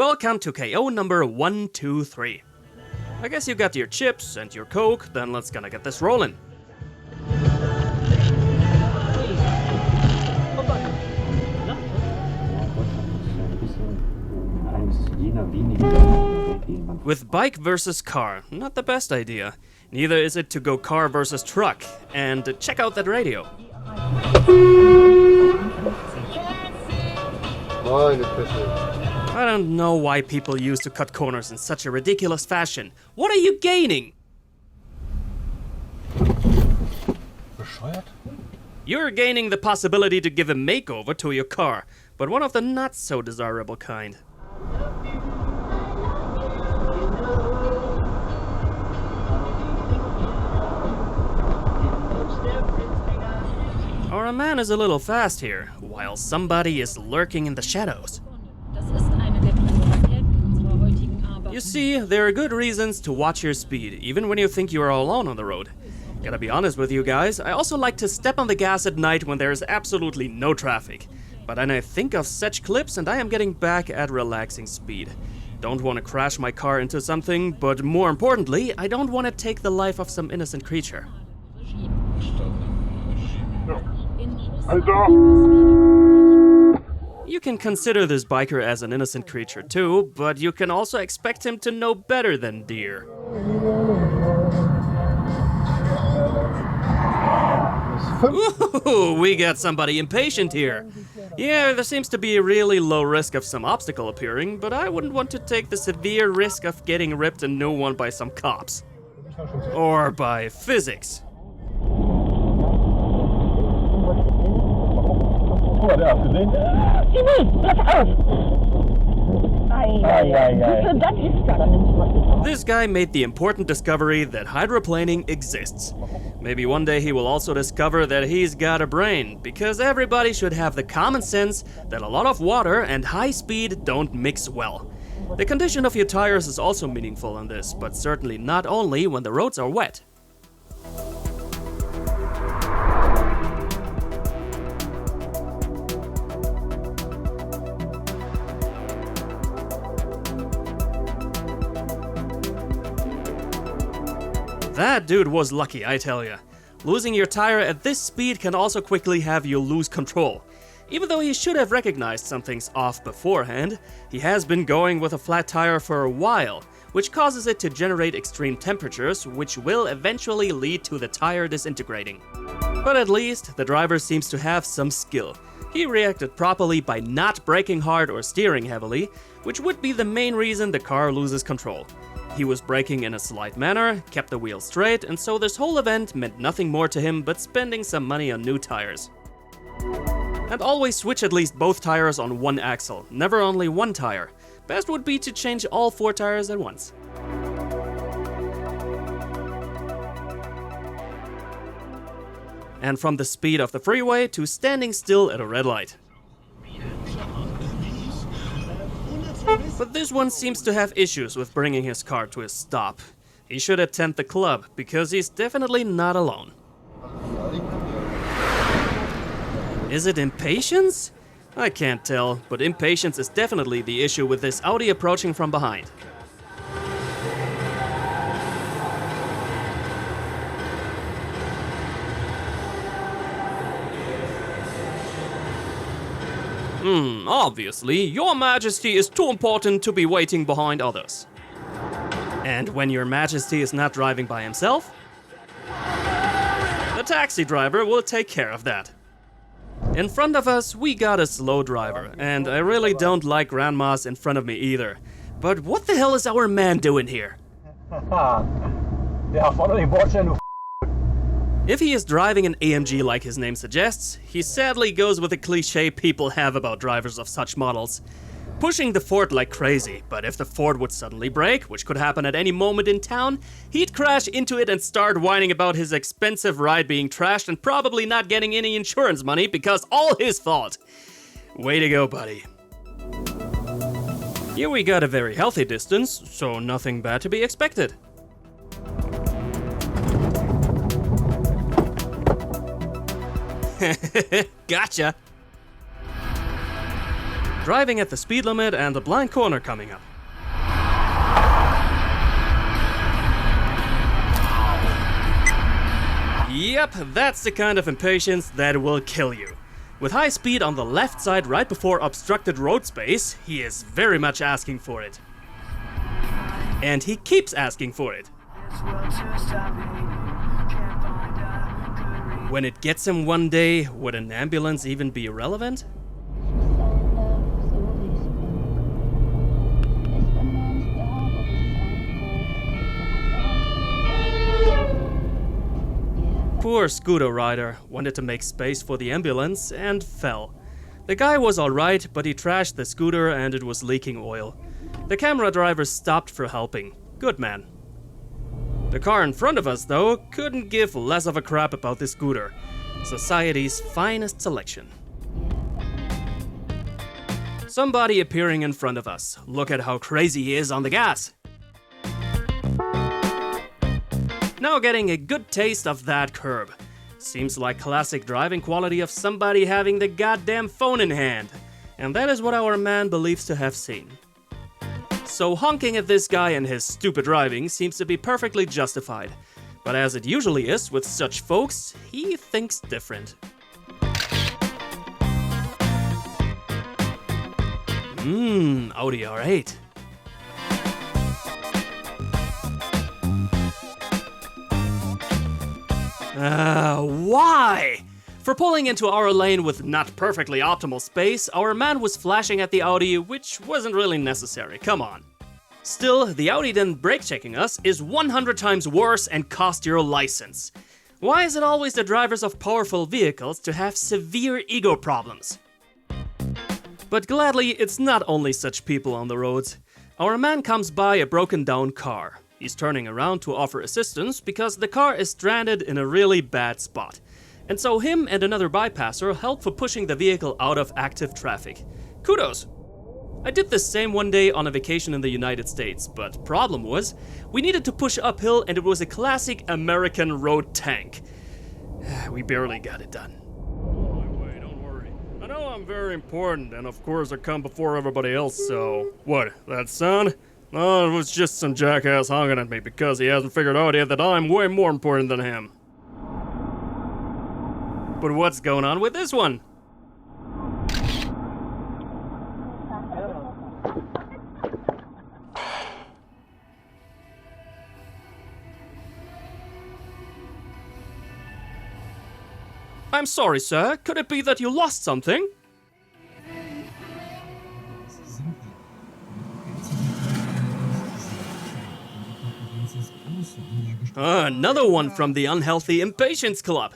Welcome to KO number 123. I guess you got your chips and your coke, then let's gonna get this rolling. With bike versus car, not the best idea. Neither is it to go car versus truck. And check out that radio. I don't know why people used to cut corners in such a ridiculous fashion. What are you gaining? Bescheuert? You're gaining the possibility to give a makeover to your car, but one of the not so desirable kind. Our man is a little fast here, while somebody is lurking in the shadows. You see, there are good reasons to watch your speed, even when you think you are alone on the road. Gotta be honest with you guys, I also like to step on the gas at night when there is absolutely no traffic. But then I think of such clips and I am getting back at relaxing speed. Don't want to crash my car into something, but more importantly, I don't want to take the life of some innocent creature. You can consider this biker as an innocent creature too, but you can also expect him to know better than deer. Ooh, we got somebody impatient here. Yeah, there seems to be a really low risk of some obstacle appearing, but I wouldn't want to take the severe risk of getting ripped a new one by some cops. Or by physics. This guy made the important discovery that hydroplaning exists. Maybe one day he will also discover that he's got a brain, because everybody should have the common sense that a lot of water and high speed don't mix well. The condition of your tires is also meaningful in this, but certainly not only when the roads are wet. That dude was lucky, I tell ya. Losing your tire at this speed can also quickly have you lose control. Even though he should have recognized something's off beforehand, he has been going with a flat tire for a while, which causes it to generate extreme temperatures, which will eventually lead to the tire disintegrating. But at least, the driver seems to have some skill. He reacted properly by not braking hard or steering heavily, which would be the main reason the car loses control. He was braking in a slight manner, kept the wheel straight, and so this whole event meant nothing more to him but spending some money on new tires. And always switch at least both tires on one axle, never only one tire. Best would be to change all 4 tires at once. And from the speed of the freeway to standing still at a red light. But this one seems to have issues with bringing his car to a stop. He should attend the club, because he's definitely not alone. Is it impatience? I can't tell, but impatience is definitely the issue with this Audi approaching from behind. Obviously, your majesty is too important to be waiting behind others. And when your majesty is not driving by himself, the taxi driver will take care of that. In front of us, we got a slow driver, and I really don't like grandmas in front of me either. But what the hell is our man doing here? If he is driving an AMG like his name suggests, he sadly goes with the cliché people have about drivers of such models. Pushing the Ford like crazy, but if the Ford would suddenly break, which could happen at any moment in town, he'd crash into it and start whining about his expensive ride being trashed and probably not getting any insurance money because all his fault. Way to go, buddy. Here we got a very healthy distance, so nothing bad to be expected. driving at the speed limit and a blind corner coming up. Yep, that's the kind of impatience that will kill you. With high speed on the left side right before obstructed road space, he is very much asking for it. And he keeps asking for it. When it gets him one day, would an ambulance even be relevant? Poor scooter rider wanted to make space for the ambulance and fell. The guy was alright, but he trashed the scooter and it was leaking oil. The camera driver stopped for helping. Good man. The car in front of us, though, couldn't give less of a crap about the scooter. Society's finest selection. Somebody appearing in front of us. Look at how crazy he is on the gas. Now getting a good taste of that curb. Seems like classic driving quality of somebody having the goddamn phone in hand. And that is what our man believes to have seen. So honking at this guy and his stupid driving seems to be perfectly justified. But as it usually is with such folks, he thinks different. Audi R8. Why? For pulling into our lane with not perfectly optimal space, our man was flashing at the Audi, which wasn't really necessary, come on. Still, the Audi then brake checking us is 100 times worse and cost your license. Why is it always the drivers of powerful vehicles to have severe ego problems? But gladly, it's not only such people on the roads. Our man comes by a broken down car. He's turning around to offer assistance because the car is stranded in a really bad spot. And so him and another bypasser help for pushing the vehicle out of active traffic. Kudos! I did the same one day on a vacation in the United States, but problem was, we needed to push uphill and it was a classic American road tank. We barely got it done. Wait, don't worry. I know I'm very important, and of course I come before everybody else, so... What, that sound? No, it was just some jackass honking at me because he hasn't figured out yet that I'm way more important than him. But what's going on with this one? I'm sorry, sir. Could it be that you lost something? Another one from the unhealthy Impatience Club.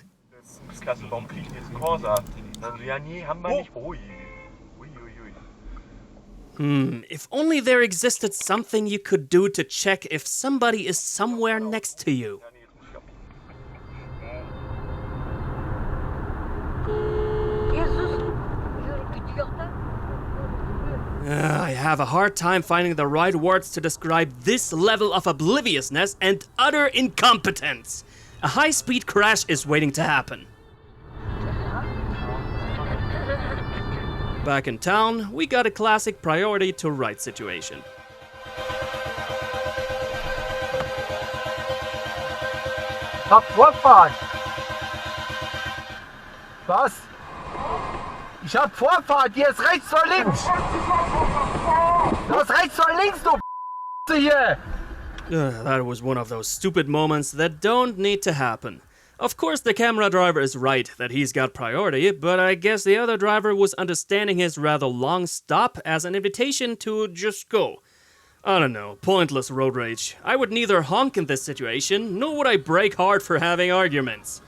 If only there existed something you could do to check if somebody is somewhere next to you. I have a hard time finding the right words to describe this level of obliviousness and utter incompetence. A high-speed crash is waiting to happen. Back in town, we got a classic priority to right situation. Nach Vorfahrt! Was? Ich hab Vorfahrt, hier ist rechts vor links! Du hast rechts vor links, du hier! That was one of those stupid moments that don't need to happen. Of course the camera driver is right that he's got priority, but I guess the other driver was understanding his rather long stop as an invitation to just go. I don't know, pointless road rage. I would neither honk in this situation, nor would I brake hard for having arguments.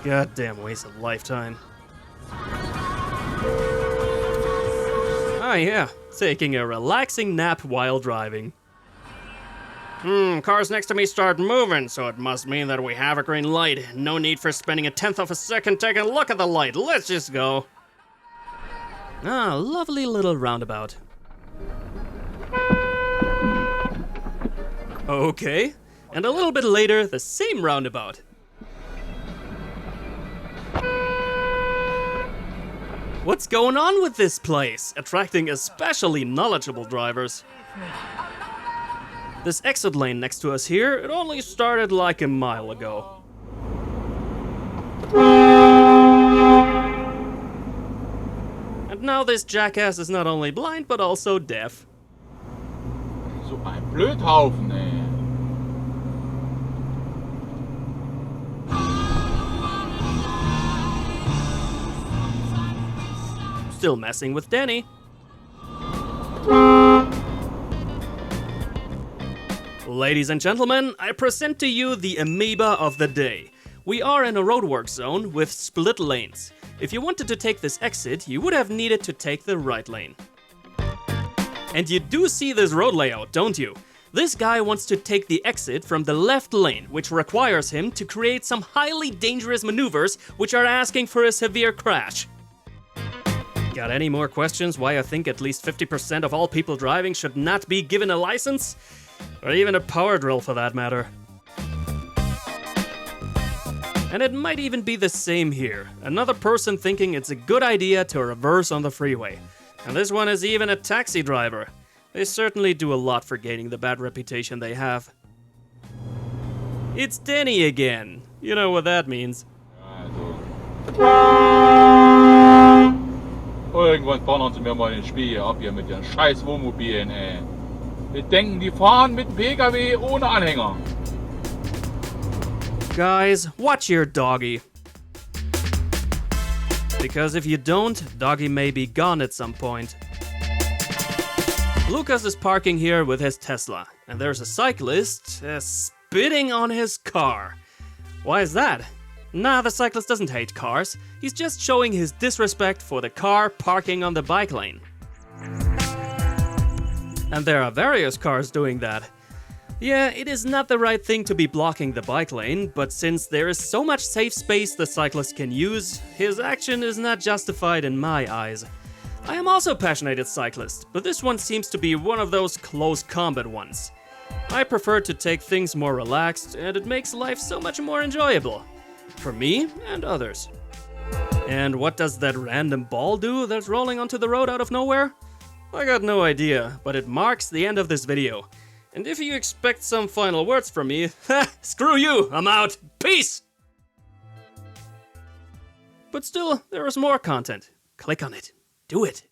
Goddamn waste of lifetime. Ah yeah, taking a relaxing nap while driving. Cars next to me start moving, so it must mean that we have a green light. No need for spending a tenth of a second taking a look at the light. Let's just go. Ah, lovely little roundabout. Okay, and a little bit later, the same roundabout. What's going on with this place, attracting especially knowledgeable drivers? This exit lane next to us here, it only started like a mile ago. And now this jackass is not only blind, but also deaf. So ein Blödhaufen, ey. Still messing with Danny. Ladies and gentlemen, I present to you the amoeba of the day. We are in a roadwork zone with split lanes. If you wanted to take this exit, you would have needed to take the right lane. And you do see this road layout, don't you? This guy wants to take the exit from the left lane, which requires him to create some highly dangerous maneuvers which are asking for a severe crash. Got any more questions why I think at least 50% of all people driving should not be given a license? Or even a power drill for that matter. And it might even be the same here. Another person thinking it's a good idea to reverse on the freeway. And this one is even a taxi driver. They certainly do a lot for gaining the bad reputation they have. It's Danny again. You know what that means. Irgendwann donnern sie mir mal den Spiegel ab hier mit den scheiß Wohnmobilen, ey. Wir denken, die fahren mit PKW ohne Anhänger. Guys, watch your doggy. Because if you don't, doggy may be gone at some point. Lucas is parking here with his Tesla, and there's a cyclist spitting on his car. Why is that? Nah, the cyclist doesn't hate cars. He's just showing his disrespect for the car parking on the bike lane. And there are various cars doing that. Yeah, it is not the right thing to be blocking the bike lane, but since there is so much safe space the cyclist can use, his action is not justified in my eyes. I am also a passionate cyclist, but this one seems to be one of those close combat ones. I prefer to take things more relaxed, and it makes life so much more enjoyable. For me and others. And what does that random ball do that's rolling onto the road out of nowhere? I got no idea, but it marks the end of this video. And if you expect some final words from me, screw you, I'm out, peace! But still, there is more content. Click on it. Do it.